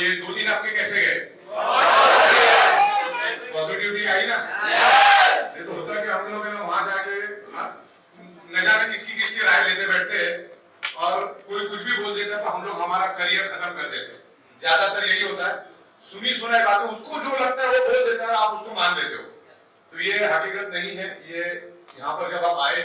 ये 2 दिन आपके कैसे गए? पॉजिटिविटी आई ना? ये तो होता है कि हम लोग है ना वहां जाके न जाने किसकी किसकी राय लेते बैठते हैं और कोई कुछ भी बोल देता है तो हम लोग हमारा करियर खत्म कर देते हैं। ज्यादातर यही होता है, सुनी सुनाई बातें उसको जो लगता है वो बोल देता है, आप उसको मान लेते हो। तो ये हकीकत नहीं है। ये यहाँ पर जब आप आए,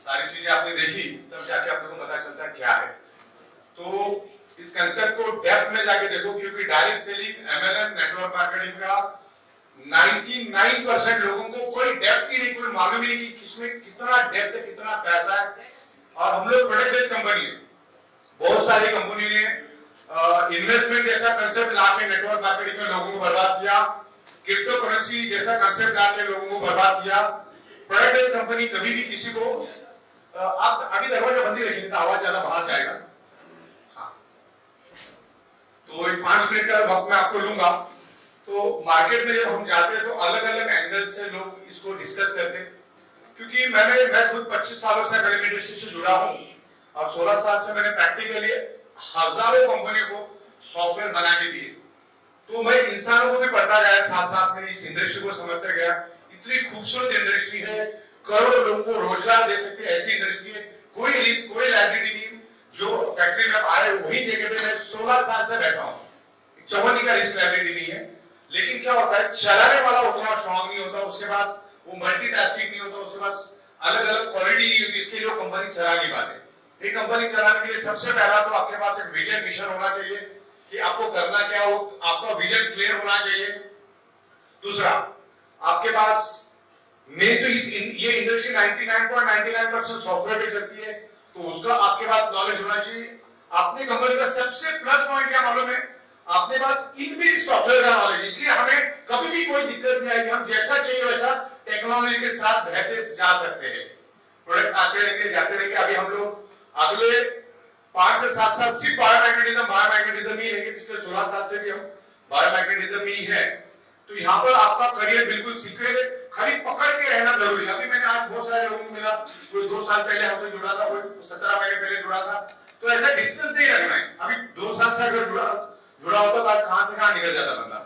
सारी चीजें आपने देखी, तब जाके आप लोगों को पता चलता है क्या है। तो इस कंसेप्ट को डेप्थ में जाके देखो, क्योंकि direct selling, MLM, network marketing का 99% लोगों को कोई डेप्थ ही नहीं, कोई मालूम ही नहीं कि किसमें कितना डेप्थ है, कितना पैसा है। और हम लोग प्रोडक्ट बेस्ड कंपनी है, बहुत सारी कंपनी ने इन्वेस्टमेंट जैसा कंसेप्ट लाके नेटवर्क मार्केटिंग में लोगों को बर्बाद किया, क्रिप्टो करेंसी जैसा कंसेप्ट लाके लोगों को बर्बाद किया। प्रोडक्ट बेस्ड कंपनी कभी भी किसी को आप अभी दरवाजा बंद ही रखिए तो आवाज ज्यादा बाहर जाएगा। हाँ, तो एक 5 मिनट का वक्त मैं आपको लूंगा। तो मार्केट में जब हम जाते हैं तो अलग अलग एंगल से लोग इसको डिस्कस करते हैं, क्योंकि मैं खुद 25 सालों से एकेडमिक इंडस्ट्री से जुड़ा हूं और 16 साल से मैंने प्रैक्टिकली हजारों कंपनियों को सॉफ्टवेयर बना के दिए। तो मैं इंसानों को भी पढ़ता गया, साथ साथ में इस इंडस्ट्री को समझते गया। इतनी खूबसूरत इंडस्ट्री है, करोड़ों लोगों को रोजगार दे सकती है ऐसी इंडस्ट्री है, कोई रिस्क कोई लायबिलिटी नहीं। जो फैक्ट्री में आप आ रहे वही जगह पे मैं 16 साल से बैठा हूँ, चौबनी का रिस्क लायबिलिटी नहीं है। लेकिन क्या होता है, चलाने वाला उतना स्ट्रॉन्ग नहीं होता, उसके पास वो मल्टीटास्किंग नहीं होता, उसके पास अलग अलग क्वालिटी नहीं होती, इसके लिए वो कंपनी चला नहीं पाते। एक कंपनी चलाने के लिए सबसे पहला तो आपके पास एक विजन मिशन होना चाहिए कि आपको करना क्या हो, आपका विजन क्लियर होना चाहिए। दूसरा, आपके पास मेन तो ये इंडस्ट्री 99.99% सॉफ्टवेयर पे चलती है, तो उसका आपके पास नॉलेज होना चाहिए। अपनी कंपनी का सबसे प्लस पॉइंट क्या मालूम है, अपने पास इनबिल्ट सॉफ्टवेयर का नॉलेज, इसलिए हमें कभी भी कोई दिक्कत नहीं आएगी। हम जैसा चाहिए वैसा टेक्नोलॉजी के साथ बहते जा सकते हैं। प्रोडक्ट आते रहेंगे जाते रहेंगे। अभी हम लोग अगले 5 से 7 साल सिर्फ बायोमैग्नेटिज्म ही रहेंगे। पिछले 16 साल से भी हम बायोमैग्नेटिज्म ही है। तो यहाँ पर आपका करियर बिल्कुल सीक्रेट, खाली पकड़ के रहना जरूरी है। अभी मैंने आज बहुत सारे लोगों को मिला, कोई 2 साल पहले हमसे जुड़ा था, कोई 17 महीने पहले जुड़ा था। तो ऐसा डिस्टेंस नहीं रखना है। अभी 2 साल से अगर जुड़ा होता तो आज कहां से कहां निकल जाता बंदा।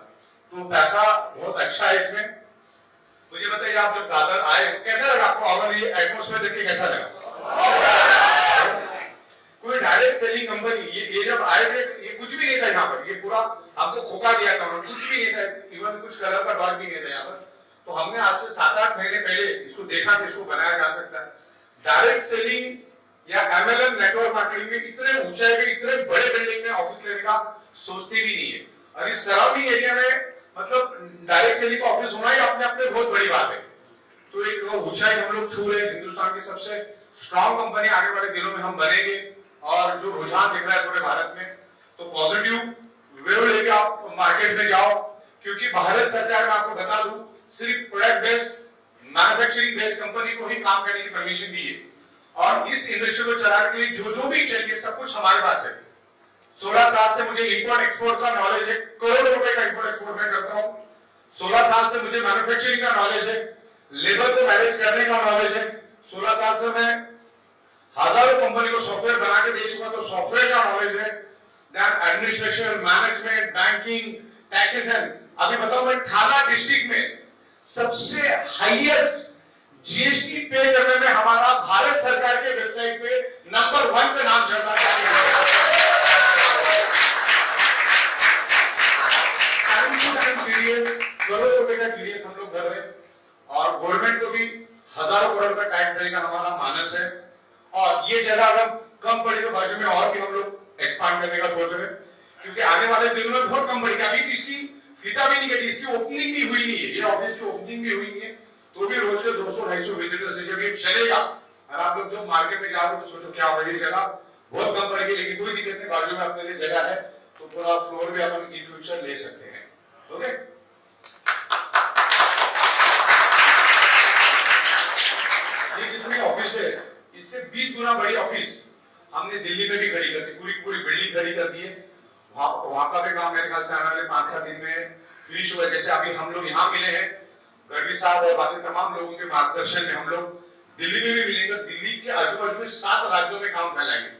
तो पैसा बहुत अच्छा है इसमें। मुझे बताइए, आप जब दादर आए कैसा लगा आपको? और ये एटमॉस्फेयर देख के कैसा लगा? कोई डायरेक्ट सेलिंग कंपनी ये जब आए थे, ये कुछ भी नहीं था यहाँ पर, ये पूरा हमको खोखा दिया था उन्होंने, कुछ भी नहीं था, इवन कुछ कलर का डॉट भी नहीं था यहाँ पर। तो हमने आज से 7-8 महीने पहले इसको देखा कि इसको बनाया जा सकता है। डायरेक्ट सेलिंग या एमएलएम नेटवर्क मार्केटिंग में इतने ऊंचाई पे इतने बड़े बिल्डिंग में ऑफिस लेने का सोचते भी नहीं है। और इस सराउंडिंग एरिया में मतलब डायरेक्ट सेलिंग का ऑफिस होना ही अपने अपने बहुत बड़ी बात है। तो एक ऊंचाई हम लोग छू रहे हैं। हिंदुस्तान की सबसे स्ट्रॉन्ग कंपनी आने वाले दिनों में हम बनेंगे। और जो रुझान दिख रहा है पूरे भारत में, तो पॉजिटिव वेव लेके आप मार्केट में जाओ, क्योंकि भारत सरकार में आपको बता दूं सिर्फ product based manufacturing based company को ही काम करने की परमिशन दी है। और इस इंडस्ट्री को चलाने के लिए जो भी चाहिए सब कुछ हमारे पास है। 16 साल से मुझे इंपोर्ट एक्सपोर्ट का नॉलेज है, करोड़ों रुपए का इंपोर्ट एक्सपोर्ट मैं करता हूं। 16 साल से मुझे मैन्युफैक्चरिंग का नॉलेज है, लेबर को मैनेज करने का नॉलेज है। 16 साल से मैं हजारों कंपनी को सॉफ्टवेयर बना के दे चुका, तो सॉफ्टवेयर का नॉलेज है। Then administration, management, banking, taxation. अभी बताओ, मैं थाना डिस्ट्रिक्ट में सबसे हाईएस्ट जीएसटी पे करने में हमारा भारत सरकार के वेबसाइट पे नंबर 1 पे नाम चढ़ रहा है। करोड़ों रुपए का टीडीएस हम लोग भर रहे हैं और गवर्नमेंट को भी हजारों करोड़ रुपए टैक्स देने का हमारा मानस है। और ये जगह अगर कम पड़ी तो बाजू में और भी हम लोग एक्सपांड करने का सोच रहे हैं, क्योंकि आने वाले दिनों में बहुत कम पड़ेगी। अभी इसकी फीता भी नहीं कटी, इसकी ओपनिंग भी हुई नहीं है, ये ऑफिस की ओपनिंग भी हुई नहीं है। तो भी रोज के 200-250 विजिटर से जब ये चलेगा और आप लोग जब मार्केट में जाओगे तो सोचो क्या होगा। ये जगह बहुत कम पड़ेगी, लेकिन कोई दिक्कत नहीं, बाजू में अपने लिए जगह है, तो पूरा फ्लोर भी अपन इन फ्यूचर ले सकते हैं। ओके, ये जितनी ऑफिस है इससे 20 गुना बड़ी ऑफिस हमने दिल्ली में भी खड़ी कर दी, पूरी बिल्डिंग खड़ी कर दी है। वहां का भी काम मेरे ख्याल से आने वाले 5-7 दिन में फिनिश हुआ। जैसे अभी हम लोग यहाँ मिले हैं, गढ़वी साहब और बाकी तमाम लोगों के मार्गदर्शन में हम लोग दिल्ली में भी मिलेंगे। दिल्ली के आजू बाजू में 7 राज्यों में काम फैलाएंगे।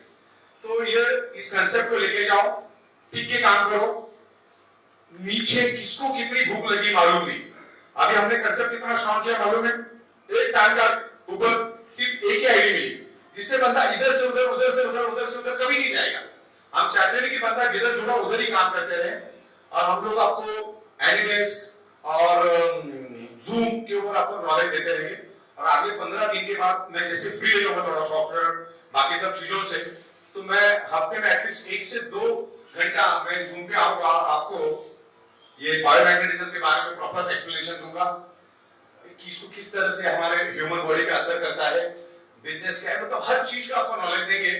तो ये इस कंसेप्ट को लेके जाओ, ठीक के काम करो, नीचे किसको कितनी भूख लगी मालूम नहीं। अभी हमने कंसेप्ट कितना स्ट्रॉन्ग किया मालूम है, एक टाइम का ऊपर सिर्फ एक ही आईडी मिली, जिससे बंदा इधर से उधर, उधर से उधर, उधर से उधर कभी नहीं जाएगा। हम चाहते हैं कि बंदा जिधर जुड़ा उधर ही काम करते रहे, और हम लोग आपको एनीडेस्क और जूम के ऊपर आपको नॉलेज देते रहेंगे। और अगले 15 दिन के बाद मैं जैसे फ्री हो जाऊंगा थोड़ा सॉफ्टवेयर बाकी सब चीजों से, तो मैं हफ्ते में एटलीस्ट 1 से 2 घंटा मैं जूम पे आऊंगा, आपको ये बायोमैग्नेटिज्म के बारे में प्रॉपर एक्सप्लेनेशन दूंगा कि इसको किस तरह से हमारे ह्यूमन बॉडी पे असर करता है, बिजनेस क्या है, मतलब हर चीज का आपको नॉलेज देंगे।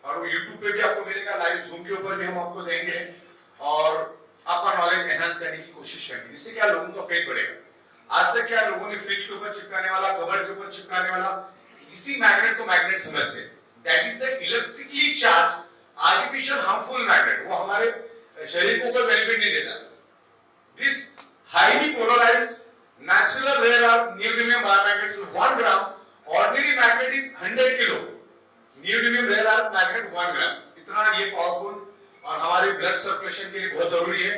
और YouTube पे भी आपको मिलेगा, लाइव जूम के ऊपर भी हम आपको देंगे, और आपका नॉलेज एनहांस करने की कोशिश करेंगे, जिससे क्या लोगों का फेथ बढ़ेगा। आज तक क्या लोगों ने फ्रिज के ऊपर चिपकाने वाला, कबर्ड के ऊपर चिपकाने वाला, इसी मैग्नेट को मैग्नेट समझते हैं। That is the electrically charge artificial harmful magnet, वो हमारे शरीर को कोई बेनिफिट नहीं देता। This highly polarised natural rare earth neodymium biomagnet is 1 gram, ordinary magnet is 100 kilo, neodymium rare earth magnet 1 gram, इतना ये पावरफुल और हमारे ब्लड सर्कुलेशन के लिए बहुत जरूरी है।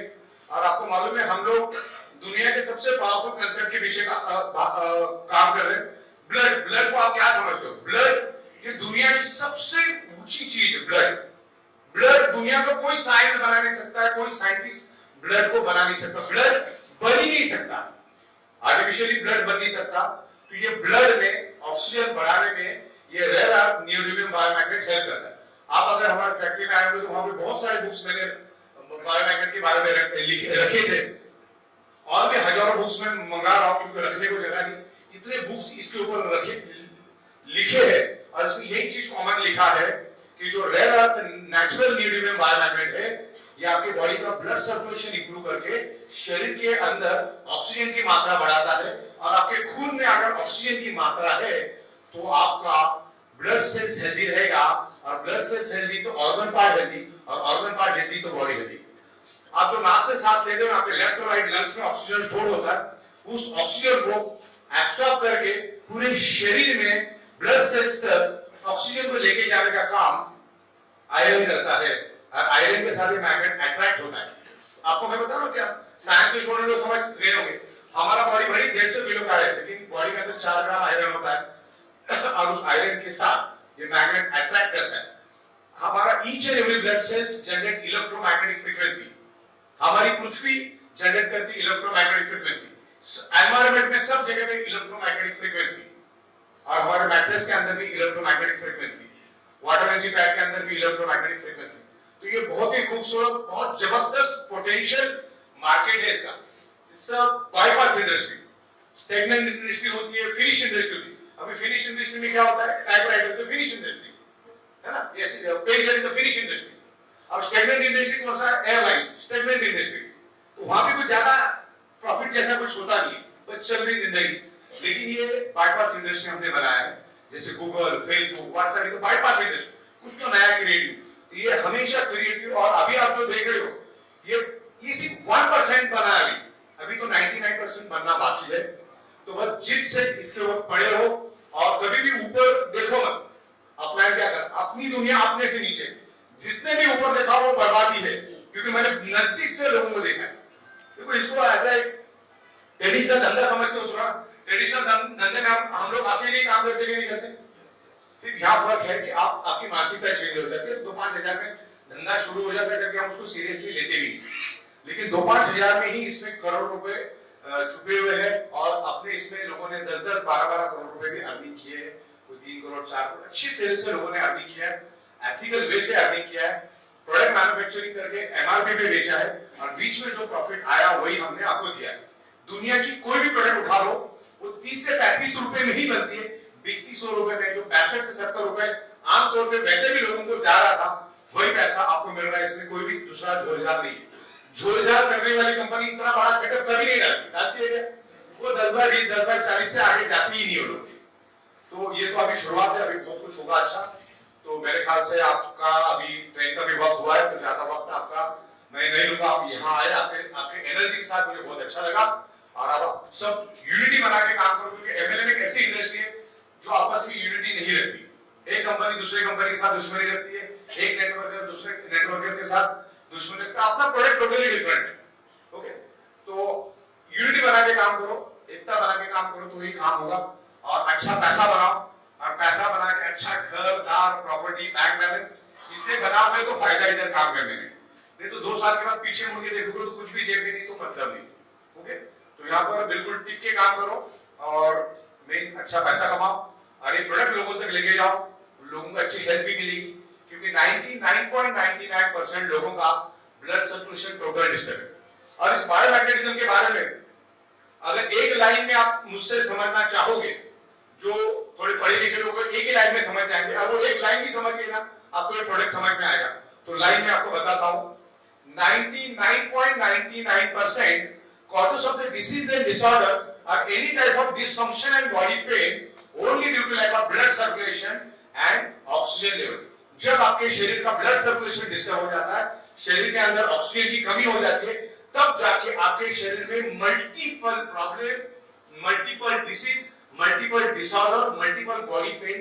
और आपको मालूम है हम लोग दुनिया के सबसे पावरफुल कंसेप्ट के पीछे काम कर रहे हैं। ब्लड, ब्लड को आप क्या समझते हो? ब्लड ये दुनिया की सबसे ऊंची चीज है। ब्लड, ब्लड दुनिया का कोई साइंस बना नहीं सकता है, कोई साइंटिस्ट ब्लड को बना नहीं सकता, ब्लड बन ही नहीं सकता, आर्टिफिशियली ब्लड बन नहीं सकता। तो ये ब्लड में ऑक्सीजन बढ़ाने में ये रेयर अर्थ नियोडिमियम बायोमैग्नेट हेल्प करता है। आप अगर हमारे फैक्ट्री में आए हो तो वहां पे बहुत सारे बुक्स मैंने बायोमैग्नेट के बारे में रखे थे, और भी हजारों बुक्स में मंगा रहा हूं क्योंकि रखने को जगह नहीं। इतने बुक्स इसके ऊपर रखे लिखे हैं, और इसमें यही चीज कॉमन लिखा है कि जो रेयर अर्थ नेचुरल नियोडिमियम बायोमैग्नेट है, ये आपके बॉडी का ब्लड सर्कुलेशन इंप्रूव करके शरीर के अंदर ऑक्सीजन की मात्रा बढ़ाता है। और आपके खून में अगर ऑक्सीजन की मात्रा है तो आपका ब्लड सेल्स हेल्दी रहेगा, और ब्लड सेल्स हेल्दी तो ऑर्गन पार्ट हेल्दी, और ऑर्गन पार्ट हेल्दी तो बॉडी हेल्दी। आप जो नाक से सांस लेते हो, आपके लेफ्ट और राइट लंग्स में ऑक्सीजन स्टोर होता है, उस ऑक्सीजन को एब्सॉर्ब करके पूरे शरीर में ब्लड सेल्स तक ऑक्सीजन को लेके जाने का काम आयरन करता है, और आयरन के साथ मैग्नेट अट्रैक्ट होता है। आपको मैं बता रहा हूं, क्या साइंस के स्टूडेंट लोग समझ रहे होंगे, हमारा बॉडी भाई 150 किलो का है, लेकिन बॉडी के अंदर 4 ग्राम आयरन होता है, और उस आयरन के साथ ये मैग्नेट अट्रैक्ट करता है। हमारा each and every blood cells generate electromagnetic frequency, हमारी पृथ्वी जनरेट करती है इलेक्ट्रोमैग्नेटिक फ्रीक्वेंसी, एनवायरनमेंट में सब जगह पे इलेक्ट्रोमैग्नेटिक फ्रीक्वेंसी, और हमारे मैट्रेस के अंदर भी electromagnetic frequency, water energy pack के अंदर भी इलेक्ट्रोमैग्नेटिक फ्रीक्वेंसी। तो ये बहुत ही खूबसूरत, बहुत जबरदस्त पोटेंशियल मार्केट है इसका। बाईपास इंडस्ट्री, स्टेगनेंट इंडस्ट्री होती है, फिनिश इंडस्ट्री होती है। अभी फिनिश इंडस्ट्री में क्या होता है, टाइपराइटर से फिनिश इंडस्ट्री है ना, yes, page is the finish industry. अब स्टेगनेंट इंडस्ट्री कौन सा है? Airlines, stagnant industry. तो वहां पे कुछ ज्यादा प्रॉफिट जैसा कुछ होता नहीं है, बस चल रही जिंदगी। लेकिन ये बाईपास इंडस्ट्री हमने बनाया है, जैसे गूगल, फेसबुक, व्हाट्सएप, ये सब बाईपास इंडस्ट्री, कुछ तो नया क्रिएटिव। ये हमेशा क्रिएटिव, और अभी आप जो देख रहे हो ये सिर्फ 1% बना है अभी तो 99% बनना बाकी है। तो बस जिद से इसके ऊपर पड़े रहो, और कभी भी ऊपर देखो मत। अप्लाई क्या कर, अपनी दुनिया अपने से नीचे, जिसने भी ऊपर देखा वो बर्बादी है, क्योंकि मैंने नजदीक से लोगों को देखा है। देखो इसको एज ए ट्रेडिशनल धंधा समझ के उतरा। ट्रेडिशनल धंधे में हम लोग अकेले काम करते नहीं करते, सिर्फ यहाँ फर्क है कि आप आपकी मानसिकता चेंज हो जाती है। 2-5 हजार में धंधा शुरू हो जाता है करके हम उसको सीरियसली लेते भी नहीं, लेकिन 2-5 हजार में ही इसमें करोड़ रुपए छुपे हुए हैं, और अपने इसमें लोगों ने 10-10, 12-12 करोड़ रुपए भी अर्निंग किए हैं, कोई 3 करोड़ 4 करोड़ अच्छी तरह से लोगों ने अर्निंग किया है, एथिकल वे से अर्निंग किया है, प्रोडक्ट मैन्युफैक्चरिंग करके एमआरपी पे बेचा है, और बीच में जो प्रॉफिट आया वही हमने आपको दिया है। दुनिया की कोई भी प्रोडक्ट उठा लो, वो 30 से 35 रुपए में ही बनती है, बिकती 100 रुपए में। जो 65 से 70 रुपए आमतौर पे वैसे भी लोगों को जा रहा था, वही पैसा आपको मिल रहा है। इसमें कोई भी दूसरा झोलझाल नहीं है। झोलझाल करने वाली कंपनी इतना बड़ा सेटअप कभी नहीं डालती है क्या? वो 10 बार 20, 10 बार 40 से आगे जाती ही नहीं हो लोग। तो ये तो अभी शुरुआत है, अभी बहुत कुछ होगा अच्छा। तो मेरे ख्याल से आपका अभी ट्रेन का भी वक्त हुआ है, तो ज्यादा वक्त आपका मैं नहीं लूंगा। आप यहाँ आए, आपके एनर्जी के साथ मुझे बहुत अच्छा लगा, और आप सब यूनिटी बना के काम करो, क्योंकि एमएलएम एक ऐसी इंडस्ट्री है जो आपस में यूनिटी नहीं रखती। एक कंपनी दूसरे कंपनी के साथ दुश्मनी रखती है, एक नेटवर्कर दूसरे नेटवर्कर के साथ दुश्मनी रखता है। अपना प्रोडक्ट टोटली डिफरेंट है, ओके। तो यूनिटी बना के काम करो, एकता बना के काम करो, तो ही काम होगा। और अच्छा पैसा बनाओ, और पैसा बना के अच्छा घर दार प्रॉपर्टी बैंक बैलेंस इससे बनाओगे तो फायदा इधर काम करने में। नहीं तो 2 साल के बाद पीछे मुड़ के देखोगे तो कुछ भी जेब में नहीं, तो मतलब नहीं। ओके, तो यहाँ पर बिल्कुल टिक के काम करो और मेन अच्छा पैसा कमाओ और ये प्रोडक्ट लोगों तक लेके जाओ, लोगों को अच्छी हेल्प भी मिलेगी, क्योंकि 99.99% लोगों का ब्लड सर्कुलेशन टोटल डिस्टर्ब है। और इस बायोमैग्नेटिज्म के बारे में अगर एक लाइन में आप मुझसे समझना चाहोगे, जो थोड़े पढ़े लिखे लोग एक ही लाइन में समझ जाएंगे, और वो एक लाइन भी समझ गए ना आपको ये प्रोडक्ट समझ में आएगा। तो लाइन में आपको बताता हूं, 99.99% causes of the disease and disorder are any type of dysfunction and body pain only due to lack of blood circulation and oxygen level। जब आपके शरीर का ब्लड सर्कुलेशन डिस्टर्ब हो जाता है, शरीर के अंदर ऑक्सीजन की कमी हो जाती है, तब जाके आपके शरीर में multiple problem, multiple disease, multiple disorder, multiple body pain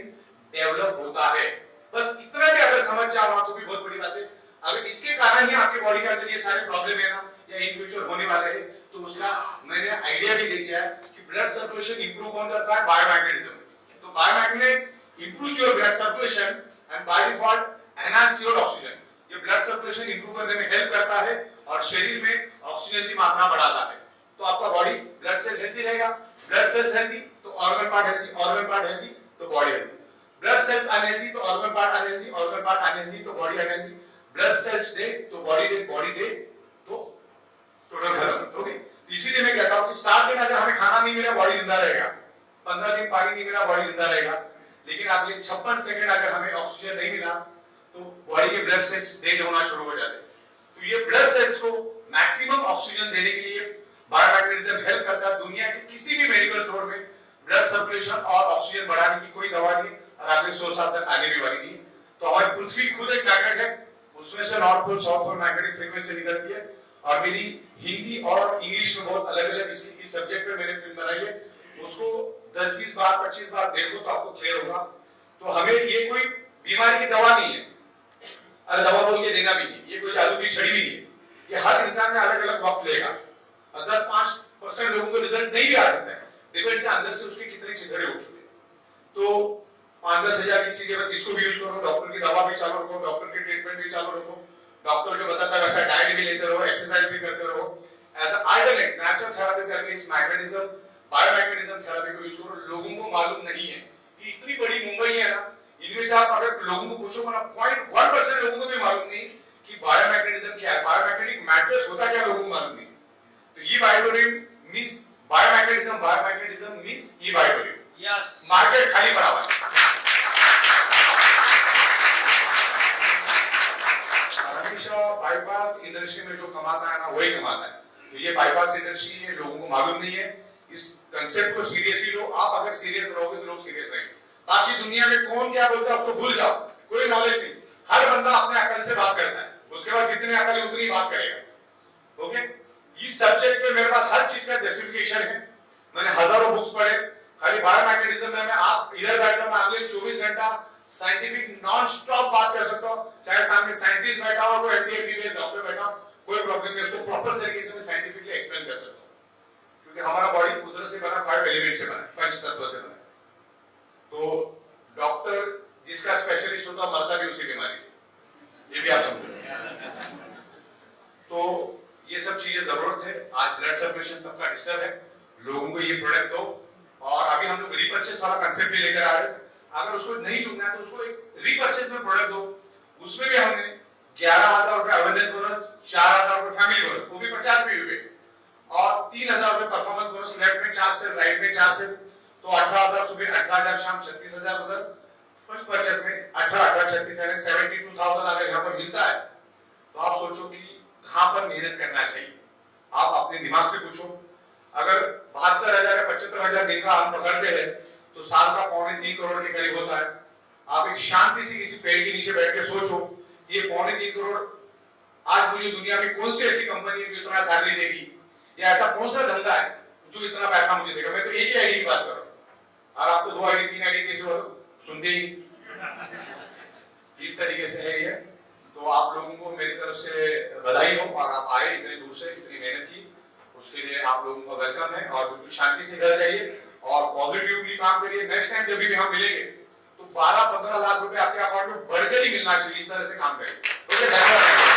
develop होता है। बस इतना भी अगर समझ जाओ तो भी बहुत बड़ी बात है। अगर इसके कारण ही आपके बॉडी के अंदर ये सारे प्रॉब्लम है ना, या इन फ्यूचर होने वाले हैं, तो उसका मैंने आइडिया भी दे दिया है कि ब्लड सर्कुलेशन इंप्रूव कौन करता है, बायोमैग्नेटिज्म। तो biomagnet improves your blood circulation and by default enhance your oxygen. ये ब्लड सर्कुलेशन इंप्रूव करने में हेल्प करता है और शरीर में ऑक्सीजन की मात्रा बढ़ाता है। तो आपका बॉडी ब्लड सेल हेल्दी रहेगा, ब्लड सेल्स हेल्दी तो organ part healthy, organ part healthy तो body healthy, blood cells unhealthy तो organ part unhealthy, organ part unhealthy तो body unhealthy, blood cells dead तो बॉडी डेड, बॉडी डेड तो total खत्म। Okay, इसीलिए मैं कहता हूं कि 7 दिन अगर हमें खाना नहीं मिला बॉडी जिंदा रहेगा, 15 दिन पानी नहीं मिला बॉडी जिंदा रहेगा, लेकिन अगले 56 सेकंड अगर हमें ऑक्सीजन नहीं मिला तो बॉडी के ब्लड सेल्स डेड होना शुरू हो जाते हैं। तो ये ब्लड सेल्स को मैक्सिमम ऑक्सीजन देने के लिए बायोमैग्नेटिज्म हेल्प करता है। दुनिया के किसी भी मेडिकल स्टोर में ब्लड सर्कुलेशन और ऑक्सीजन बढ़ाने की कोई दवा नहीं और अगले 100 साल तक आगे भी बढ़ेगी। तो हमारी पृथ्वी खुद एक मैग्नेट है, उसमें से north pole south pole magnetic frequency निकलती है। और मेरी हिंदी और इंग्लिश में बहुत अलग अलग इस सब्जेक्ट पे मैंने फिल्म बनाई है, उसको 10-20 बार 25 बार देखो तो आपको क्लियर होगा। तो हमें ये कोई बीमारी की दवा नहीं है, अरे दवा बोल के देना भी नहीं, ये कोई जादू की छड़ी भी नहीं है। ये हर इंसान में अलग अलग वक्त लेगा और 10-5% लोगों को रिजल्ट नहीं भी आ सकता है, देखो इनसे अंदर से उसके कितने छिद्रे उठ चुके। तो 5-10 हजार की चीजें बस इसको भी यूज करो, डॉक्टर की दवा भी चालू रखो, डॉक्टर की ट्रीटमेंट भी चालू रखो, डॉक्टर जो बताता है वैसा डाइट भी लेते रहो, एक्सरसाइज भी करते रहो, as a alternate natural therapy करके इस मैग्नेटिज्म बायोमैग्नेटिज्म थेरेपी को यूज करो। लोगों को मालूम नहीं है कि इतनी बड़ी मुंबई है ना, इनमें से आप अगर लोगों को पूछोगे ना 0.1% लोगों को भी मालूम नहीं कि बायोमैग्नेटिज्म क्या है, बायोमैग्नेटिक मैटर्स होता क्या लोगों को मालूम नहीं। तो ये बायोडोरियम मींस बायोमैग्नेटिज्म मींस ये बायोडोरियम। यस, मार्केट खाली पड़ा हुआ है। हमेशा बाईपास इंडस्ट्री में जो कमाता है ना वही कमाता है। तो ये बाईपास इंडस्ट्री है, लोगों को मालूम नहीं है। इस कंसेप्ट को सीरियसली लो, आप अगर सीरियस रहोगे तो लोग सीरियस रहेंगे। बाकी दुनिया में कौन क्या बोलता है उसको भूल जाओ, कोई नॉलेज नहीं। हर बंदा अपने अकल से बात करता है, उसके बाद जितने अकल है उतनी बात करेगा। ओके, इस सब्जेक्ट पे मेरे पास हर चीज का जस्टिफिकेशन है। मैंने हजारों बुक्स पढ़े, खाली बायोमैग्नेटिज्म में मैं आप इधर बैठा मैं अगले 24 घंटा साइंटिफिक नॉन स्टॉप बात कर सकता हूं। चाहे सामने साइंटिस्ट बैठा हो, कोई एमडी एमबीबीएस डॉक्टर बैठा हो, कोई प्रॉब्लम नहीं, उसको प्रॉपर तरीके से मैं साइंटिफिकली एक्सप्लेन कर सकता हूं। क्योंकि हमारा बॉडी कुदरत से बना 5 एलिमेंट से बना है, 5 तत्वों से बना है। तो डॉक्टर जिसका स्पेशलिस्ट होता मरता भी उसी बीमारी से, ये भी आप समझो। तो ये सब चीजें जरूरत है। आज ब्लड सर्कुलेशन सबका डिस्टर्ब है, लोगों को ये प्रोडक्ट दो। और अभी हम लोग रीपर्चेस वाला कंसेप्ट भी लेकर आ रहे हैं। अगर उसको नहीं चुनना है तो उसको एक रीपर्चेस में प्रोडक्ट दो। उसमें भी हमने 11,000 रुपए अवेयरनेस बोनस, 4,000 रुपए फैमिली बोनस, वो भी 50 पे हुए, और 3,000 रुपए परफॉर्मेंस बोनस, लेफ्ट में 4 से राइट में 4 से, तो 18,000 सुबह, 18,000 शाम, 36,000 उधर। फर्स्ट परचेस में 18 36 यानी 72,000 अगर यहाँ पर मिलता है तो आप सोचो कि कहां पर मेहनत करना चाहिए। आप अपने दिमाग से पूछो, अगर 72,000 या 75,000 दिन का हम पकड़ते हैं तो साल का 3.25 करोड़ के करीब होता है। आप एक शांति से किसी पेड़ के नीचे बैठ के सोचो, ये 3.25 करोड़ आज मुझे दुनिया में कौन सी ऐसी कंपनी है जो इतना सैलरी देगी, या ऐसा कौन सा धंधा है जो इतना पैसा मुझे देगा। मैं तो एक ही आईडी की बात कर रहा हूं और आप तो 2 आईडी 3 आईडी कैसे सुनते ही। इस तरीके से है ये। तो आप लोगों को मेरी तरफ से बधाई हो, और आप आए इतने दूर से, इतनी मेहनत की, उसके लिए आप लोगों का वेलकम है और बिल्कुल शांति से घर जाइए और पॉजिटिवली काम करिए। नेक्स्ट टाइम जब भी हम मिलेंगे तो 12-15 लाख रुपए आपके अकाउंट में बढ़कर ही मिलना चाहिए, इस तरह से काम करिए। ओके, धन्यवाद।